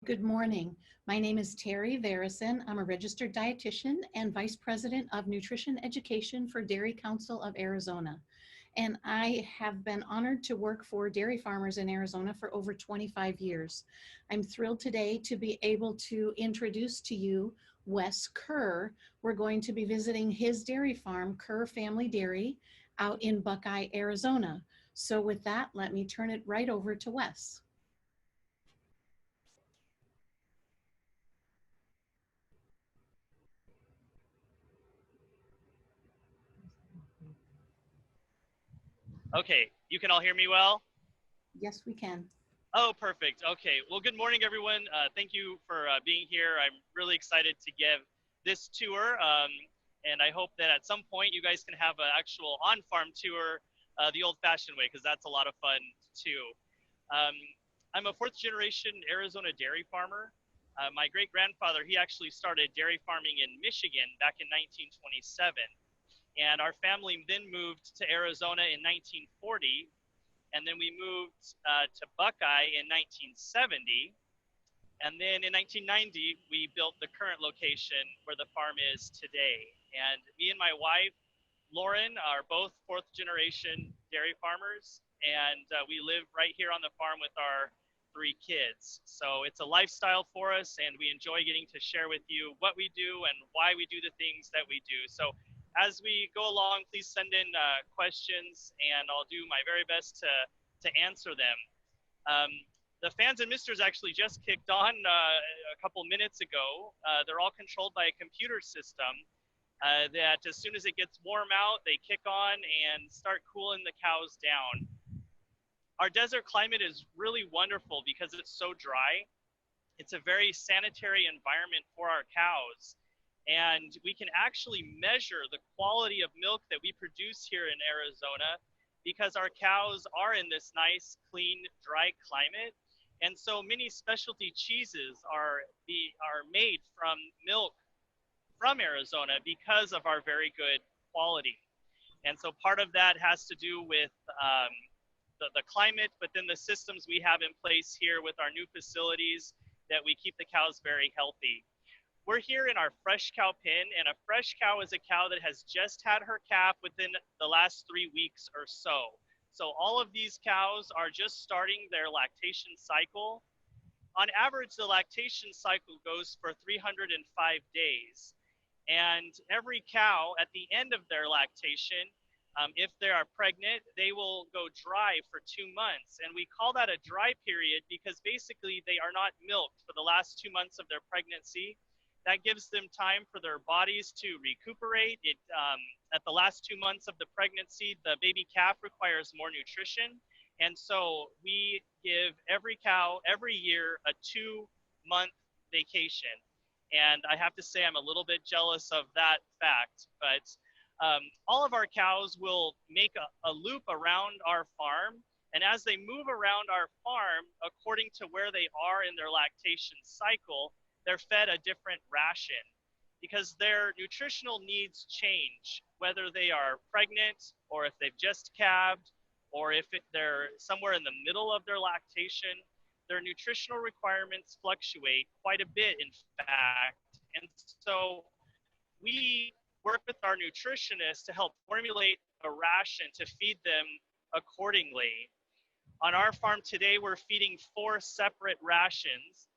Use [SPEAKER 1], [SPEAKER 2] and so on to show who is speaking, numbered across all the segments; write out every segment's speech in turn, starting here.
[SPEAKER 1] Good morning. My name is Terry Verison. I'm a registered dietitian and Vice President of Nutrition Education for Dairy Council of Arizona. And I have been honored to work for dairy farmers in Arizona for over 25 years. I'm thrilled today to be able to introduce to you Wes Kerr. We're going to be visiting his dairy farm, Kerr Family Dairy, out in Buckeye, Arizona. So with that, let me turn it right over to Wes.
[SPEAKER 2] Okay, you can all hear me well?
[SPEAKER 1] Yes, we can.
[SPEAKER 2] Oh, perfect. Okay, well, good morning, everyone. Thank you for being here. I'm really excited to give this tour, and I hope that at some point you guys can have an actual on-farm tour the old-fashioned way, because that's a lot of fun, too. I'm a fourth-generation Arizona dairy farmer. My great-grandfather, he actually started dairy farming in Michigan back in 1927. And our family then moved to Arizona in 1940, and then we moved to Buckeye in 1970. And then in 1990, we built the current location where the farm is today. And me and my wife, Lauren, are both fourth generation dairy farmers, and we live right here on the farm with our 3 kids. So it's a lifestyle for us, and we enjoy getting to share with you what we do and why we do the things that we do. So as we go along, please send in questions, and I'll do my very best to answer them. The fans and misters actually just kicked on a couple minutes ago. They're all controlled by a computer system that as soon as it gets warm out, they kick on and start cooling the cows down. Our desert climate is really wonderful because it's so dry. It's a very sanitary environment for our cows. And we can actually measure the quality of milk that we produce here in Arizona because our cows are in this nice, clean, dry climate. And so many specialty cheeses are made from milk from Arizona because of our very good quality. And so part of that has to do with the climate, but then the systems we have in place here with our new facilities that we keep the cows very healthy. We're here in our fresh cow pen, and a fresh cow is a cow that has just had her calf within the last 3 weeks or so. So all of these cows are just starting their lactation cycle. On average, the lactation cycle goes for 305 days. And every cow at the end of their lactation, if they are pregnant, they will go dry for 2 months. And we call that a dry period because basically they are not milked for the last 2 months of their pregnancy. That gives them time for their bodies to recuperate. At the last 2 months of the pregnancy, the baby calf requires more nutrition. And so we give every cow every year a 2-month vacation. And I have to say I'm a little bit jealous of that fact, but all of our cows will make a loop around our farm. And as they move around our farm, according to where they are in their lactation cycle, they're fed a different ration because their nutritional needs change, whether they are pregnant or if they've just calved or if they're somewhere in the middle of their lactation. Their nutritional requirements fluctuate quite a bit, in fact. And so we work with our nutritionists to help formulate a ration to feed them accordingly. On our farm today, we're feeding 4 separate rations.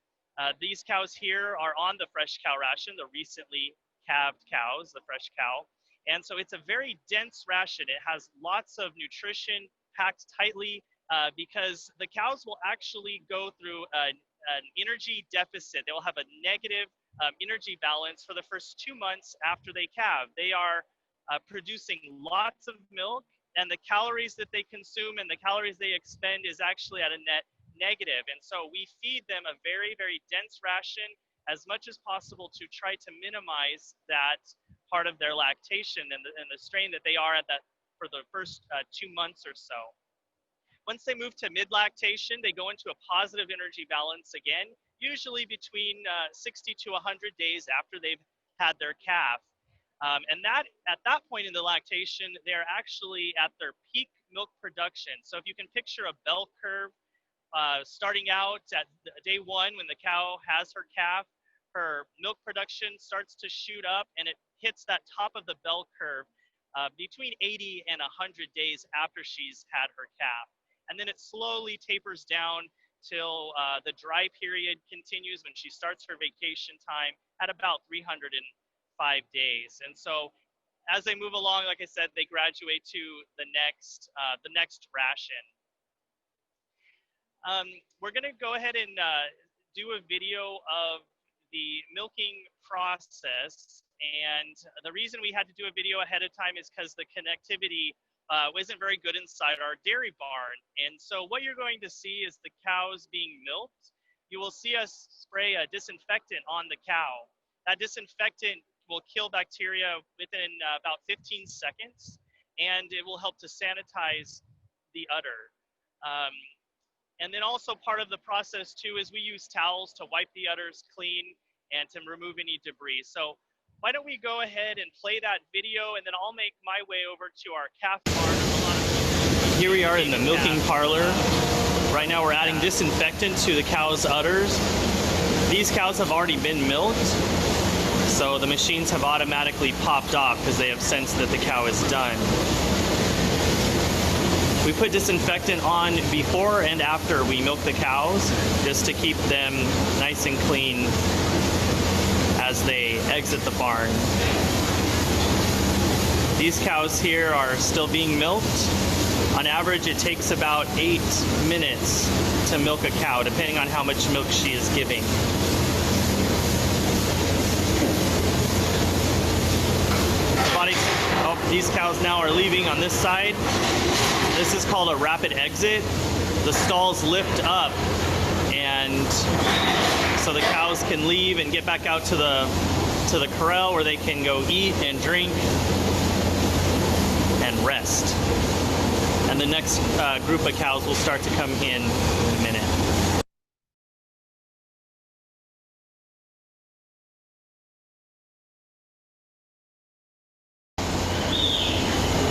[SPEAKER 2] These cows here are on the fresh cow ration, the recently calved cows, the fresh cow. And so it's a very dense ration. It has lots of nutrition packed tightly because the cows will actually go through an energy deficit. They will have a negative energy balance for the first 2 months after they calve. They are producing lots of milk, and the calories that they consume and the calories they expend is actually at a net negative. And so we feed them a very, very dense ration as much as possible to try to minimize that part of their lactation and the strain that they are at that for the first 2 months or so. Once they move to mid-lactation, they go into a positive energy balance again, usually between 60 to 100 days after they've had their calf. And that at that point in the lactation, they're actually at their peak milk production. So if you can picture a bell curve starting out at day 1 when the cow has her calf, her milk production starts to shoot up and it hits that top of the bell curve between 80 and 100 days after she's had her calf. And then it slowly tapers down till the dry period continues when she starts her vacation time at about 305 days. And so as they move along, like I said, they graduate to the next ration. We're going to go ahead and do a video of the milking process. And the reason we had to do a video ahead of time is because the connectivity wasn't very good inside our dairy barn. And so what you're going to see is the cows being milked. You will see us spray a disinfectant on the cow. That disinfectant will kill bacteria within about 15 seconds, and it will help to sanitize the udder. And then also part of the process too is we use towels to wipe the udders clean and to remove any debris. So why don't we go ahead and play that video, and then I'll make my way over to our calf barn. Here we are in the milking parlor. Right now we're adding disinfectant to the cow's udders. These cows have already been milked, so the machines have automatically popped off because they have sensed that the cow is done. We put disinfectant on before and after we milk the cows, just to keep them nice and clean as they exit the barn. These cows here are still being milked. On average, it takes about 8 minutes to milk a cow, depending on how much milk she is giving. These cows now are leaving on this side. This is called a rapid exit. The stalls lift up, and so the cows can leave and get back out to the corral where they can go eat and drink and rest. And the next group of cows will start to come in a minute.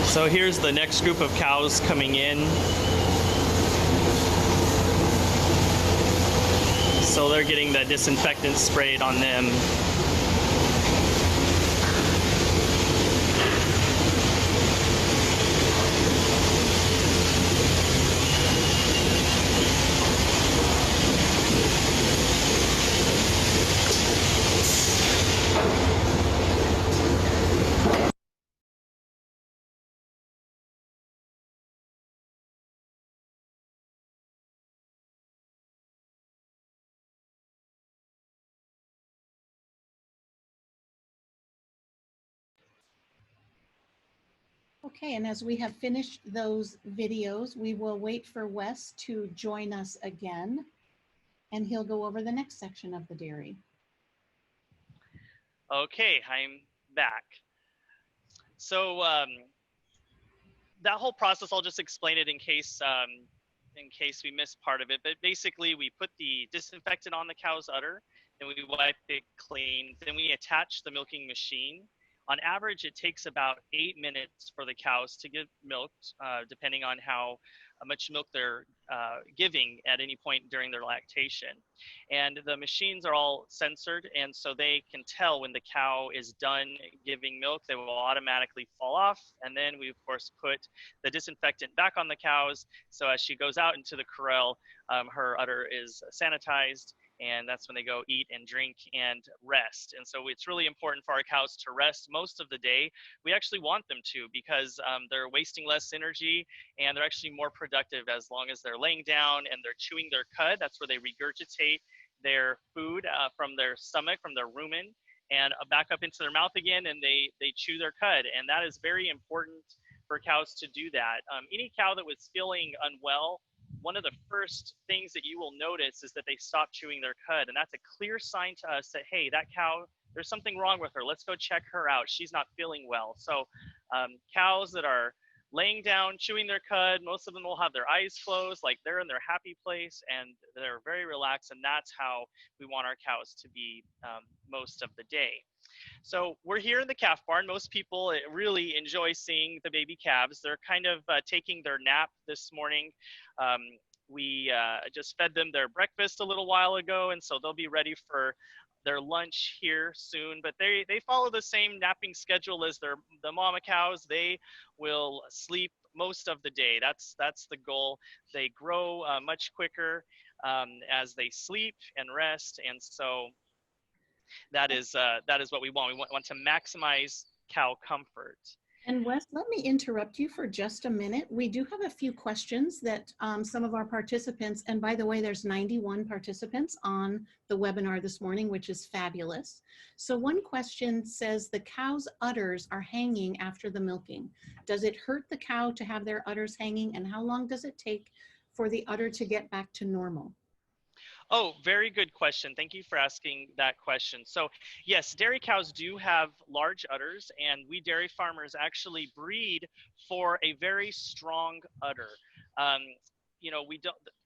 [SPEAKER 2] So here's the next group of cows coming in. So they're getting the disinfectant sprayed on them.
[SPEAKER 1] Okay, and as we have finished those videos, we will wait for Wes to join us again, and he'll go over the next section of the dairy.
[SPEAKER 2] Okay, I'm back. So that whole process, I'll just explain it in case we missed part of it. But basically, we put the disinfectant on the cow's udder, then we wipe it clean, then we attach the milking machine. On average, it takes about 8 minutes for the cows to get milked, depending on how much milk they're giving at any point during their lactation. And the machines are all censored, and so they can tell when the cow is done giving milk. They will automatically fall off, and then we, of course, put the disinfectant back on the cows, so as she goes out into the corral, her udder is sanitized, and that's when they go eat and drink and rest. And so it's really important for our cows to rest most of the day. We actually want them to, because they're wasting less energy, and they're actually more productive as long as they're laying down and they're chewing their cud. That's where they regurgitate their food from their stomach, from their rumen, and back up into their mouth again, and they chew their cud. And that is very important for cows to do that. Any cow that was feeling unwell, one of the first things that you will notice is that they stop chewing their cud. And that's a clear sign to us that, hey, that cow, there's something wrong with her. Let's go check her out. She's not feeling well. So cows that are laying down, chewing their cud, most of them will have their eyes closed, like they're in their happy place, and they're very relaxed. And that's how we want our cows to be most of the day. So we're here in the calf barn. Most people really enjoy seeing the baby calves. They're kind of taking their nap this morning. We just fed them their breakfast a little while ago, and so they'll be ready for their lunch here soon. But they follow the same napping schedule as the mama cows. They will sleep most of the day. That's the goal. They grow much quicker as they sleep and rest, and so that is what we want. We want to maximize cow comfort.
[SPEAKER 1] And Wes, let me interrupt you for just a minute. We do have a few questions that some of our participants, and by the way, there's 91 participants on the webinar this morning, which is fabulous. So one question says the cow's udders are hanging after the milking. Does it hurt the cow to have their udders hanging, and how long does it take for the udder to get back to normal?
[SPEAKER 2] Oh, very good question. Thank you for asking that question. So yes, dairy cows do have large udders, and we dairy farmers actually breed for a very strong udder. Um,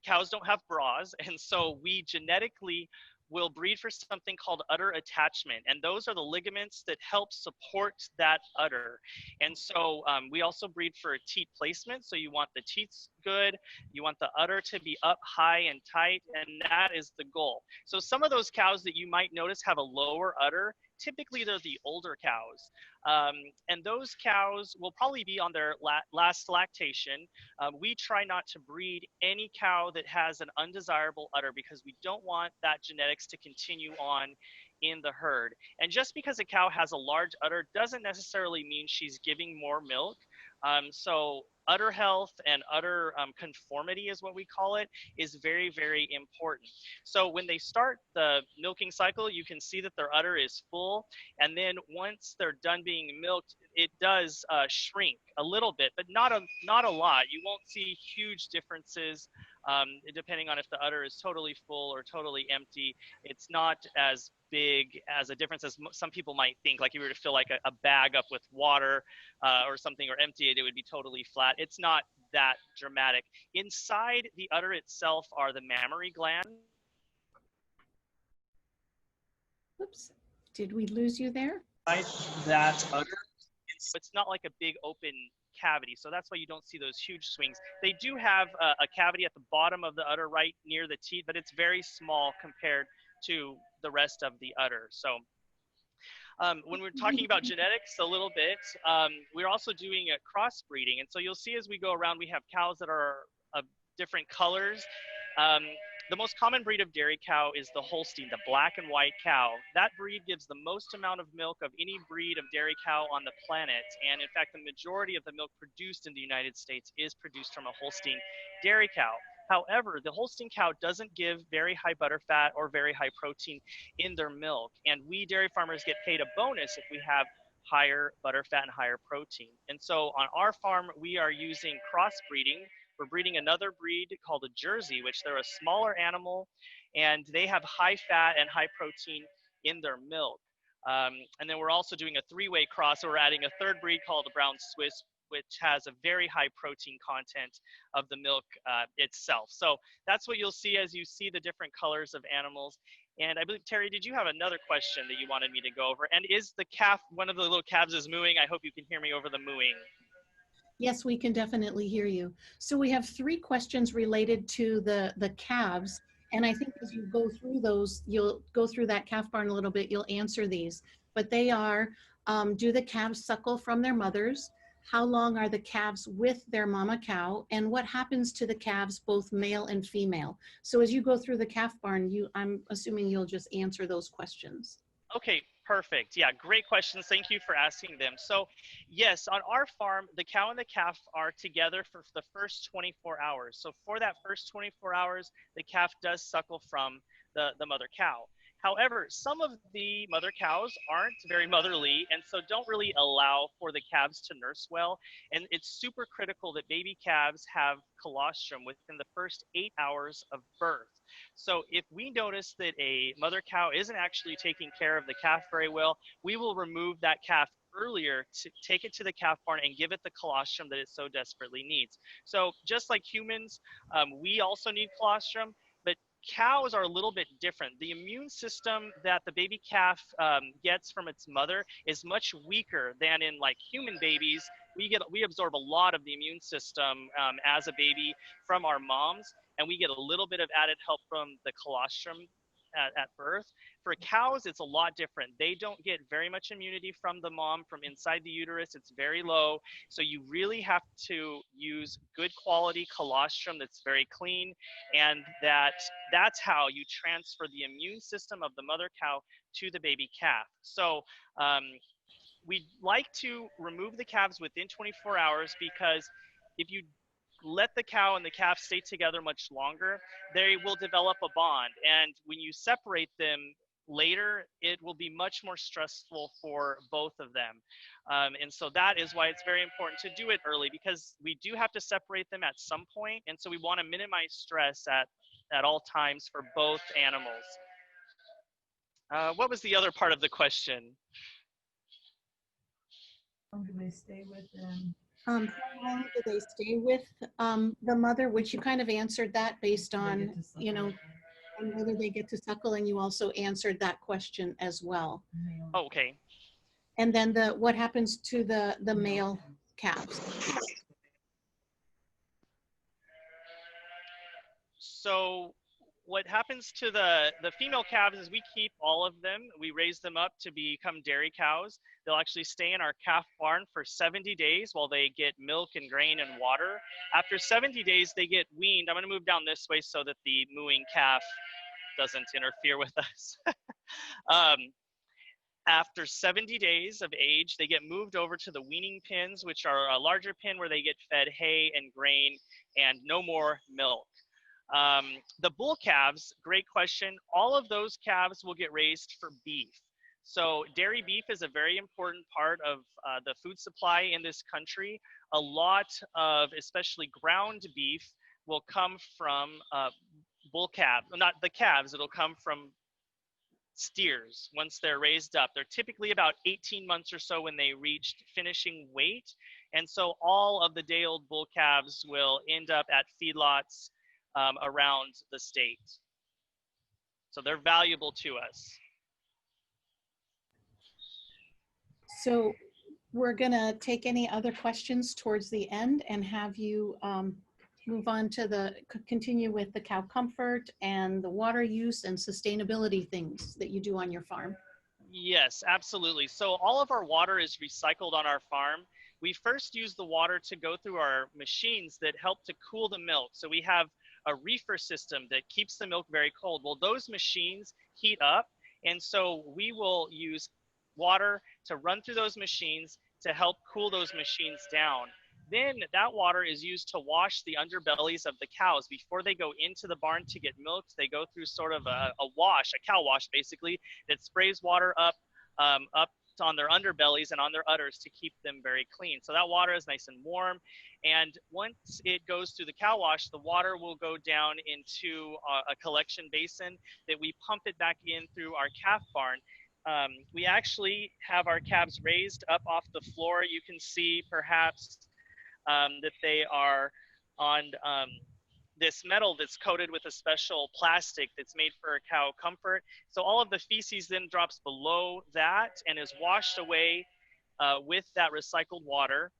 [SPEAKER 2] cows don't have bras, and so we genetically will breed for something called udder attachment, and those are the ligaments that help support that udder. And so we also breed for teat placement, so you want the teats good, you want the udder to be up high and tight, and that is the goal. So some of those cows that you might notice have a lower udder, typically they're the older cows. And those cows will probably be on their last lactation. We try not to breed any cow that has an undesirable udder because we don't want that genetics to continue on in the herd. And just because a cow has a large udder doesn't necessarily mean she's giving more milk. So udder health and udder conformity is what we call it, is very, very important. So when they start the milking cycle, you can see that their udder is full. And then once they're done being milked, it does shrink a little bit, but not a lot. You won't see huge differences depending on if the udder is totally full or totally empty. It's not as big as a difference as some people might think. Like if you were to fill like a bag up with water or something, or empty it, it would be totally flat. It's not that dramatic. Inside the udder itself are the mammary glands.
[SPEAKER 1] Oops, did we lose you there?
[SPEAKER 2] That udder, it's not like a big open cavity, so that's why you don't see those huge swings. They do have a cavity at the bottom of the udder right near the teat, but it's very small compared to the rest of the udder. So when we're talking about genetics a little bit, we're also doing a crossbreeding. And so you'll see as we go around, we have cows that are of different colors. The most common breed of dairy cow is the Holstein, the black and white cow. That breed gives the most amount of milk of any breed of dairy cow on the planet. And in fact, the majority of the milk produced in the United States is produced from a Holstein dairy cow. However, the Holstein cow doesn't give very high butter fat or very high protein in their milk. And we dairy farmers get paid a bonus if we have higher butter fat and higher protein. And so on our farm, we are using crossbreeding. We're breeding another breed called a Jersey, which they're a smaller animal, and they have high fat and high protein in their milk. And then we're also doing a three-way cross. So we're adding a third breed called the Brown Swiss, which has a very high protein content of the milk itself. So that's what you'll see as you see the different colors of animals. And I believe, Terry, did you have another question that you wanted me to go over? And is the calf, one of the little calves is mooing? I hope you can hear me over the mooing.
[SPEAKER 1] Yes, we can definitely hear you. So we have 3 questions related to the calves. And I think as you go through those, you'll go through that calf barn a little bit, you'll answer these. But they are, do the calves suckle from their mothers? How long are the calves with their mama cow? And what happens to the calves, both male and female? So as you go through the calf barn, I'm assuming you'll just answer those questions.
[SPEAKER 2] Okay, perfect. Yeah, great questions. Thank you for asking them. So yes, on our farm, the cow and the calf are together for the first 24 hours. So for that first 24 hours, the calf does suckle from the mother cow. However, some of the mother cows aren't very motherly and so don't really allow for the calves to nurse well. And it's super critical that baby calves have colostrum within the first 8 hours of birth. So if we notice that a mother cow isn't actually taking care of the calf very well, we will remove that calf earlier to take it to the calf barn and give it the colostrum that it so desperately needs. So just like humans, we also need colostrum, but cows are a little bit different. The immune system that the baby calf gets from its mother is much weaker than in like human babies. We absorb a lot of the immune system as a baby from our moms. and we get a little bit of added help from the colostrum at birth. For cows, it's a lot different. They don't get very much immunity from the mom from inside the uterus. It's very low. So you really have to use good quality colostrum that's very clean, and that's how you transfer the immune system of the mother cow to the baby calf. So we like to remove the calves within 24 hours, because if you let the cow and the calf stay together much longer, they will develop a bond. And when you separate them later, it will be much more stressful for both of them. And so that is why it's very important to do it early, because we do have to separate them at some point. And so we want to minimize stress at all times for both animals. What was the other part of the question?
[SPEAKER 3] How long do they stay with them?
[SPEAKER 1] How long do they stay with the mother, which you kind of answered that based on, you know, and whether they get to suckle, and you also answered that question as well.
[SPEAKER 2] Oh, okay.
[SPEAKER 1] And then what happens to the male calves?
[SPEAKER 2] So what happens to the female calves is we keep all of them. We raise them up to become dairy cows. They'll actually stay in our calf barn for 70 days while they get milk and grain and water. After 70 days, they get weaned. I'm going to move down this way so that the mooing calf doesn't interfere with us. After 70 days of age, they get moved over to the weaning pens, which are a larger pen where they get fed hay and grain and no more milk. The bull calves, great question. All of those calves will get raised for beef. So dairy beef is a very important part of the food supply in this country. A lot of, especially ground beef, will come from bull calves, not the calves, it'll come from steers once they're raised up. They're typically about 18 months or so when they reach finishing weight. And so all of the day-old bull calves will end up at feedlots around the state. So they're valuable to us.
[SPEAKER 1] So we're gonna take any other questions towards the end and have you move on to continue with the cow comfort and the water use and sustainability things that you do on your farm.
[SPEAKER 2] Yes, absolutely. So all of our water is recycled on our farm. We first use the water to go through our machines that help to cool the milk. So we have a reefer system that keeps the milk very cold. Well, those machines heat up, and so we will use water to run through those machines to help cool those machines down. Then that water is used to wash the underbellies of the cows. Before they go into the barn to get milked, they go through sort of a wash, a cow wash basically, that sprays water up on their underbellies and on their udders to keep them very clean. So that water is nice and warm. And once it goes through the cow wash, the water will go down into a collection basin that we pump it back in through our calf barn. We actually have our calves raised up off the floor. You can see perhaps that they are on this metal that's coated with a special plastic that's made for cow comfort. So all of the feces then drops below that and is washed away with that recycled water.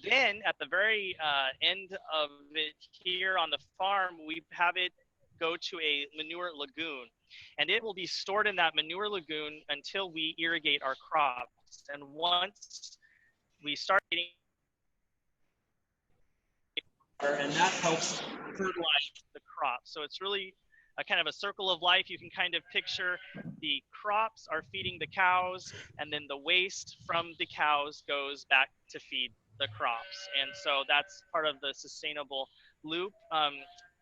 [SPEAKER 2] Then at the very end of it here on the farm, we have it go to a manure lagoon, and it will be stored in that manure lagoon until we irrigate our crops. And once we start getting, and that helps fertilize the crop. So it's really a kind of a circle of life. You can kind of picture the crops are feeding the cows, and then the waste from the cows goes back to feed the crops. And so that's part of the sustainable loop.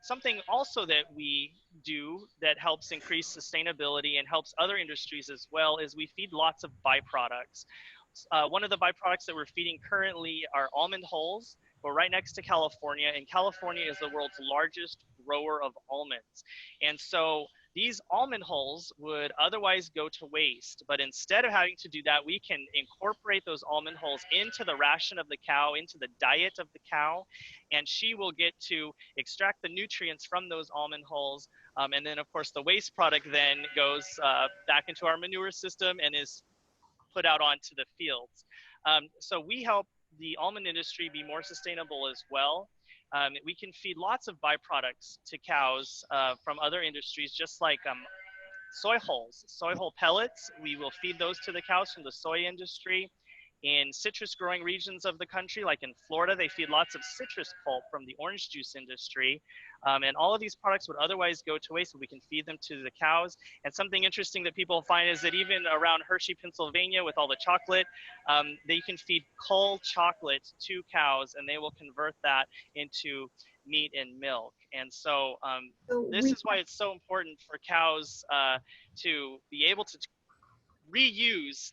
[SPEAKER 2] Something also that we do that helps increase sustainability and helps other industries as well is we feed lots of byproducts. One of the byproducts that we're feeding currently are almond hulls. We're right next to California, and California is the world's largest grower of almonds. And so these almond hulls would otherwise go to waste, but instead of having to do that, we can incorporate those almond hulls into the ration of the cow, into the diet of the cow, and she will get to extract the nutrients from those almond hulls. And then, of course, the waste product then goes back into our manure system and is put out onto the fields. So we help the almond industry be more sustainable as well. We can feed lots of byproducts to cows from other industries, just like soy hulls, soy hull pellets. We will feed those to the cows from the soy industry. In citrus growing regions of the country, like in Florida, they feed lots of citrus pulp from the orange juice industry. And all of these products would otherwise go to waste, but we can feed them to the cows. And something interesting that people find is that even around Hershey, Pennsylvania, with all the chocolate, they can feed cull chocolate to cows, and they will convert that into meat and milk. And so this is why it's so important for cows to be able to reuse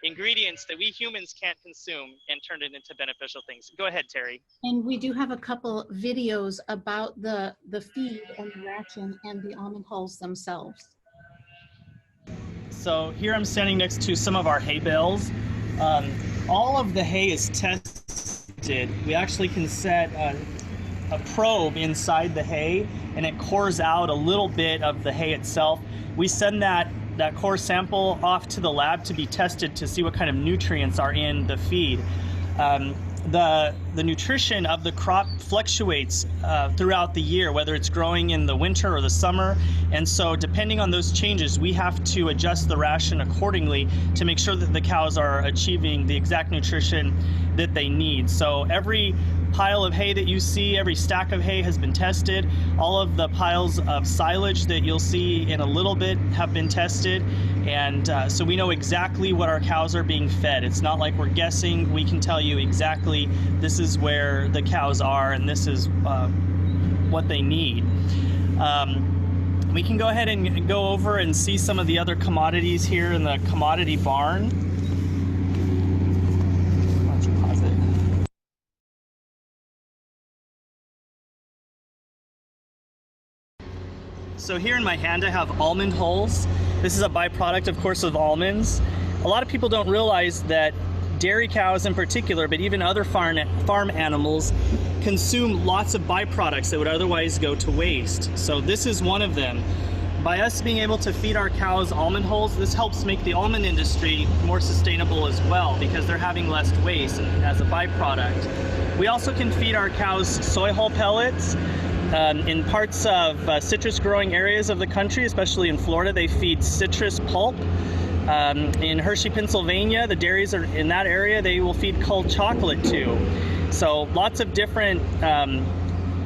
[SPEAKER 2] ingredients that we humans can't consume and turn it into beneficial things. Go ahead, Terry.
[SPEAKER 1] And we do have a couple videos about the feed and the ration and the almond hulls themselves.
[SPEAKER 2] So here I'm standing next to some of our hay bales. All of the hay is tested. We actually can set a probe inside the hay, and it cores out a little bit of the hay itself. We send that core sample off to the lab to be tested to see what kind of nutrients are in the feed. The nutrition of the crop fluctuates throughout the year, whether it's growing in the winter or the summer. And so depending on those changes, we have to adjust the ration accordingly to make sure that the cows are achieving the exact nutrition that they need. So every pile of hay that you see, every stack of hay has been tested. All of the piles of silage that you'll see in a little bit have been tested. And so we know exactly what our cows are being fed. It's not like we're guessing. We can tell you exactly this is where the cows are and this is what they need. We can go ahead and go over and see some of the other commodities here in the commodity barn. Why don't you pause it? So here in my hand I have almond hulls. This is a byproduct, of course, of almonds. A lot of people don't realize that dairy cows in particular, but even other farm animals, consume lots of byproducts that would otherwise go to waste. So this is one of them. By us being able to feed our cows almond hulls, this helps make the almond industry more sustainable as well, because they're having less waste as a byproduct. We also can feed our cows soy hull pellets. In parts of citrus growing areas of the country, especially in Florida, they feed citrus pulp. In Hershey, Pennsylvania, the dairies are in that area, they will feed culled chocolate too. So lots of different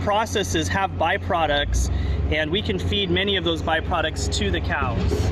[SPEAKER 2] processes have byproducts, and we can feed many of those byproducts to the cows.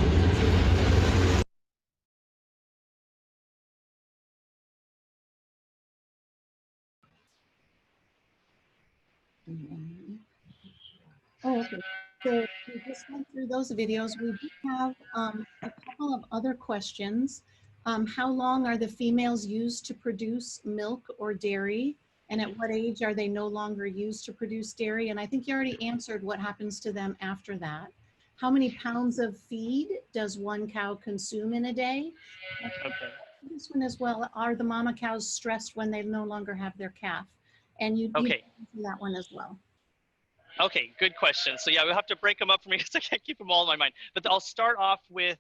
[SPEAKER 1] Oh, okay. So we just went through those videos. We do have a couple of other questions. How long are the females used to produce milk or dairy? And at what age are they no longer used to produce dairy? And I think you already answered what happens to them after that. How many pounds of feed does one cow consume in a day?
[SPEAKER 2] Okay.
[SPEAKER 1] This one as well, are the mama cows stressed when they no longer have their calf? And you answer that one as well.
[SPEAKER 2] Okay, good question. So yeah, we'll have to break them up for me because I can't keep them all in my mind. But I'll start off with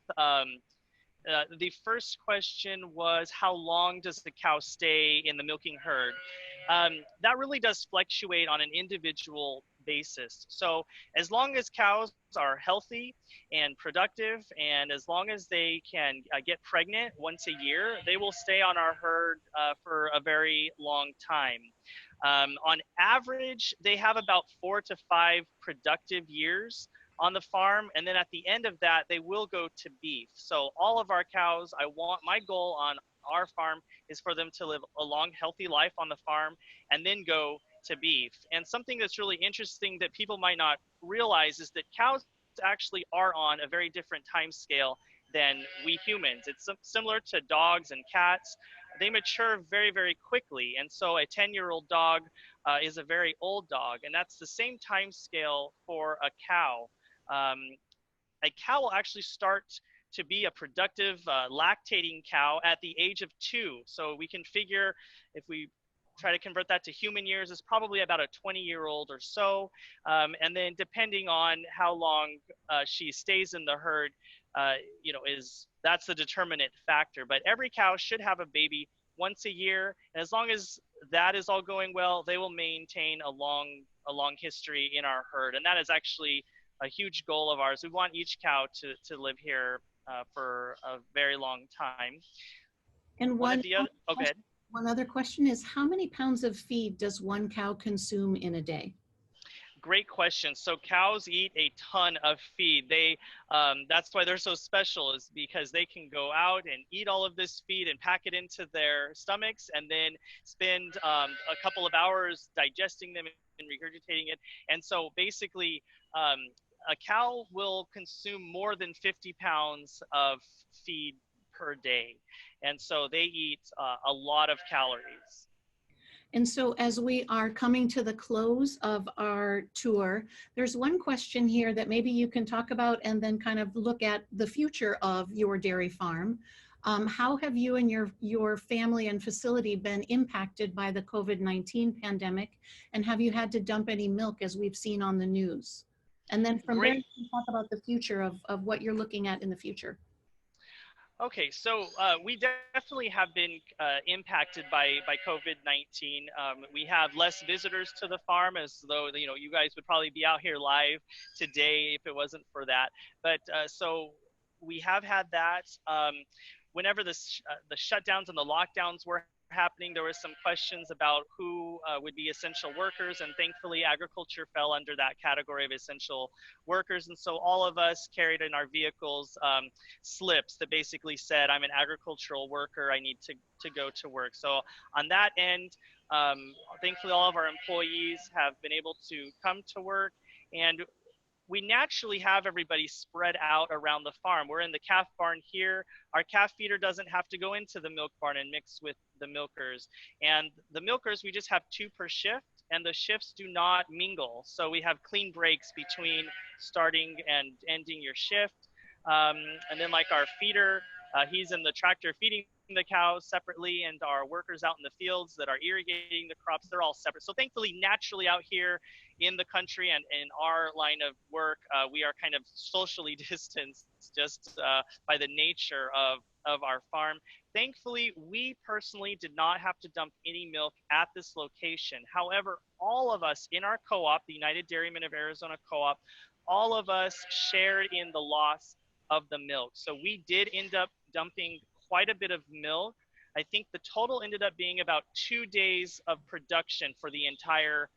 [SPEAKER 2] the first question was, how long does the cow stay in the milking herd? That really does fluctuate on an individual basis. So as long as cows are healthy and productive, and as long as they can get pregnant once a year, they will stay on our herd for a very long time. On average, they have about 4 to 5 productive years on the farm, and then at the end of that, they will go to beef. So all of our cows, my goal on our farm is for them to live a long, healthy life on the farm and then go to beef. And something that's really interesting that people might not realize is that cows actually are on a very different time scale than we humans. It's similar to dogs and cats. They mature very, very quickly. And so a 10-year-old dog is a very old dog. And that's the same time scale for a cow. A cow will actually start to be a productive lactating cow at the age of 2. So we can figure, if we try to convert that to human years, it's probably about a 20-year-old or so. And then depending on how long she stays in the herd, that's the determinant factor. But every cow should have a baby once a year. And as long as that is all going well, they will maintain a long history in our herd. And that is actually a huge goal of ours. We want each cow to live here for a very long time.
[SPEAKER 1] And
[SPEAKER 2] One of the other, oh, go ahead.
[SPEAKER 1] one other question is, how many pounds of feed does one cow consume in a day?
[SPEAKER 2] Great question. So cows eat a ton of feed. That's why they're so special, is because they can go out and eat all of this feed and pack it into their stomachs, and then spend a couple of hours digesting them and regurgitating it. And so basically, a cow will consume more than 50 pounds of feed per day. And so they eat a lot of calories.
[SPEAKER 1] And so as we are coming to the close of our tour, there's one question here that maybe you can talk about and then kind of look at the future of your dairy farm. How have you and your family and facility been impacted by the COVID-19 pandemic? And have you had to dump any milk, as we've seen on the news? And then from there, you can talk about the future of what you're looking at in the future.
[SPEAKER 2] Okay, so we definitely have been impacted by COVID-19. We have less visitors to the farm, as though you guys would probably be out here live today if it wasn't for that. But so we have had that. Whenever the shutdowns and the lockdowns were happening, there was some questions about who would be essential workers, and thankfully agriculture fell under that category of essential workers. And so all of us carried in our vehicles slips that basically said, I'm an agricultural worker, I need to go to work. So on that end, thankfully all of our employees have been able to come to work, and we naturally have everybody spread out around the farm. We're in the calf barn here. Our calf feeder doesn't have to go into the milk barn and mix with the milkers. And the milkers, we just have 2 per shift, and the shifts do not mingle. So we have clean breaks between starting and ending your shift. And then like our feeder, he's in the tractor feeding the cows separately, and our workers out in the fields that are irrigating the crops, they're all separate. So thankfully, naturally out here in the country and in our line of work, we are kind of socially distanced just by the nature of our farm. Thankfully, we personally did not have to dump any milk at this location. However, all of us in our co-op, the United Dairymen of Arizona Co-op, all of us shared in the loss of the milk. So we did end up dumping quite a bit of milk. I think the total ended up being about 2 days of production for the entire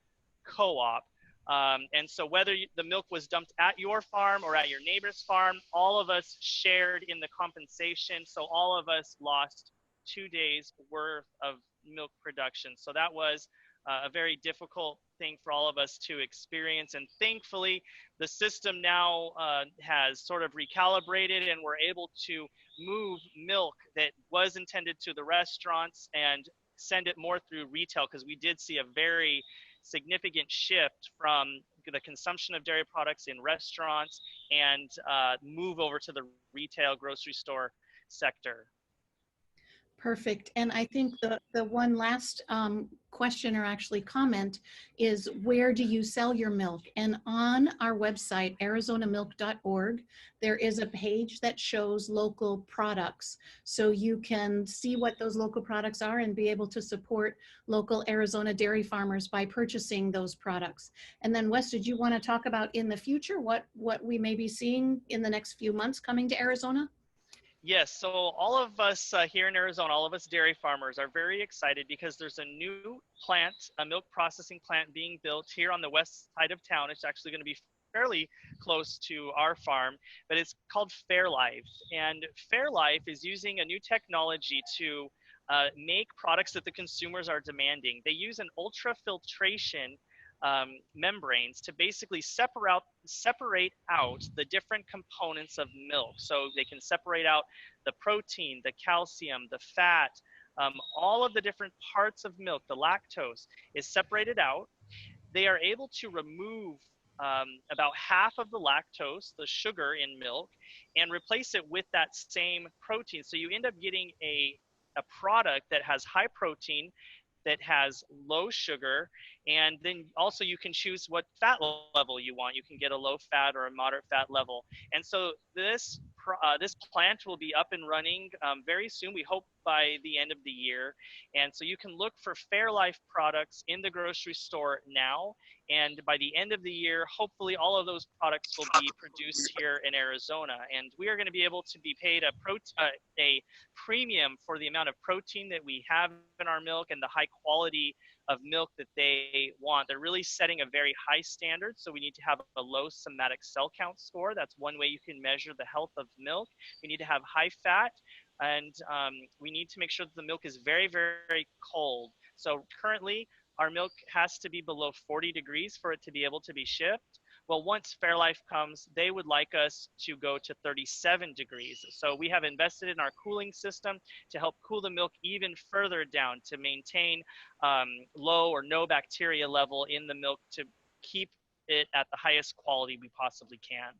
[SPEAKER 2] co-op. And so whether the milk was dumped at your farm or at your neighbor's farm, all of us shared in the compensation. So all of us lost 2 days worth of milk production. So that was a very difficult thing for all of us to experience. And thankfully, the system now has sort of recalibrated, and we're able to move milk that was intended to the restaurants and send it more through retail, because we did see a very significant shift from the consumption of dairy products in restaurants and move over to the retail grocery store sector.
[SPEAKER 1] Perfect. And I think the one last question, or actually comment, is where do you sell your milk? And on our website, arizonamilk.org, there is a page that shows local products. So you can see what those local products are and be able to support local Arizona dairy farmers by purchasing those products. And then Wes, did you want to talk about in the future what we may be seeing in the next few months coming to Arizona?
[SPEAKER 2] Yes, so all of us here in Arizona, all of us dairy farmers are very excited because there's a new plant, a milk processing plant being built here on the west side of town. It's actually going to be fairly close to our farm, but it's called Fairlife. And Fairlife is using a new technology to make products that the consumers are demanding. They use an ultrafiltration membranes to basically separate out the different components of milk. So they can separate out the protein, the calcium, the fat, all of the different parts of milk. The lactose is separated out. They are able to remove about half of the lactose, the sugar in milk, and replace it with that same protein. So you end up getting a product that has high protein, that has low sugar, and then also you can choose what fat level you want. You can get a low fat or a moderate fat level. And so this plant will be up and running very soon. We hope by the end of the year. And so you can look for Fairlife products in the grocery store now. And by the end of the year, hopefully all of those products will be produced here in Arizona. And we are going to be able to be paid a premium for the amount of protein that we have in our milk and the high quality of milk that they want. They're really setting a very high standard. So we need to have a low somatic cell count score. That's one way you can measure the health of milk. We need to have high fat, and we need to make sure that the milk is very, very cold. So currently, our milk has to be below 40 degrees for it to be able to be shipped. Well, once Fairlife comes, they would like us to go to 37 degrees. So we have invested in our cooling system to help cool the milk even further down to maintain low or no bacteria level in the milk to keep it at the highest quality we possibly can.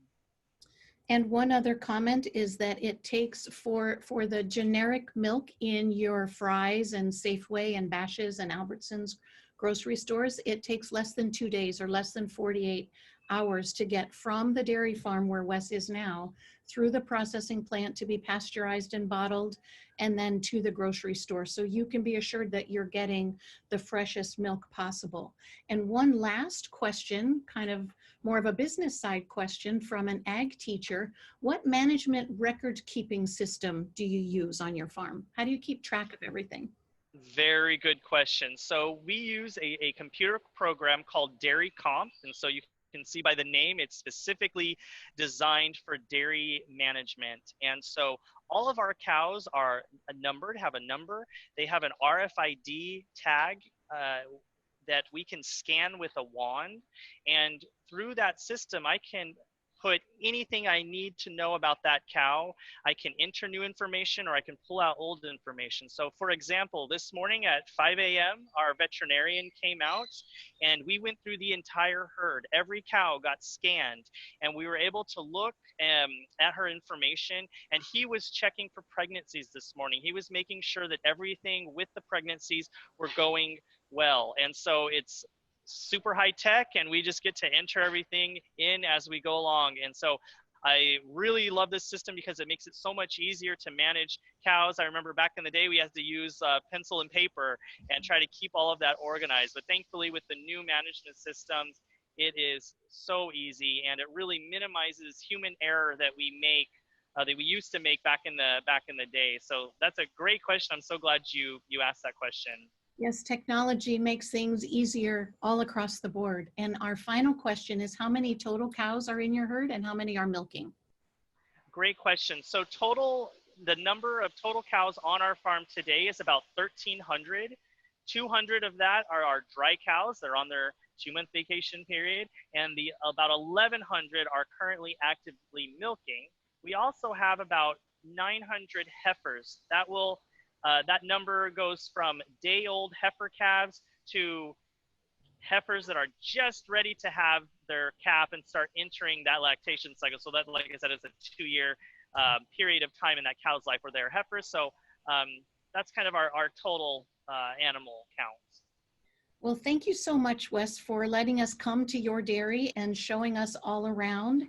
[SPEAKER 1] And one other comment is that it takes for the generic milk in your Fry's and Safeway and Bash's and Albertsons grocery stores, it takes less than 2 days or less than 48 hours to get from the dairy farm where Wes is now through the processing plant to be pasteurized and bottled and then to the grocery store. So you can be assured that you're getting the freshest milk possible. And one last question, kind of more of a business side question from an ag teacher. What management record keeping system do you use on your farm? How do you keep track of everything?
[SPEAKER 2] Very good question. So we use a computer program called Dairy Comp. And so you can see by the name, it's specifically designed for dairy management. And so all of our cows are numbered, have a number. They have an RFID tag that we can scan with a wand. And through that system, I can put anything I need to know about that cow. I can enter new information or I can pull out old information. So for example, this morning at 5 a.m., our veterinarian came out and we went through the entire herd. Every cow got scanned and we were able to look at her information, and he was checking for pregnancies this morning. He was making sure that everything with the pregnancies were going well. And so it's super high tech and we just get to enter everything in as we go along. And so I really love this system because it makes it so much easier to manage cows. I remember back in the day we had to use pencil and paper and try to keep all of that organized. But thankfully with the new management systems, it is so easy and it really minimizes human error that we make that we used to make back in the day. So that's a great question. I'm so glad you asked that question.
[SPEAKER 1] Yes, technology makes things easier all across the board. And our final question is, how many total cows are in your herd and how many are milking?
[SPEAKER 2] Great question. So the number of total cows on our farm today is about 1,300. 200 of that are our dry cows. They're on their 2-month vacation period. And about 1,100 are currently actively milking. We also have about 900 heifers. That number goes from day-old heifer calves to heifers that are just ready to have their calf and start entering that lactation cycle. So that, like I said, is a 2-year period of time in that cow's life where they're heifers. So that's kind of our total animal counts.
[SPEAKER 1] Well, thank you so much, Wes, for letting us come to your dairy and showing us all around.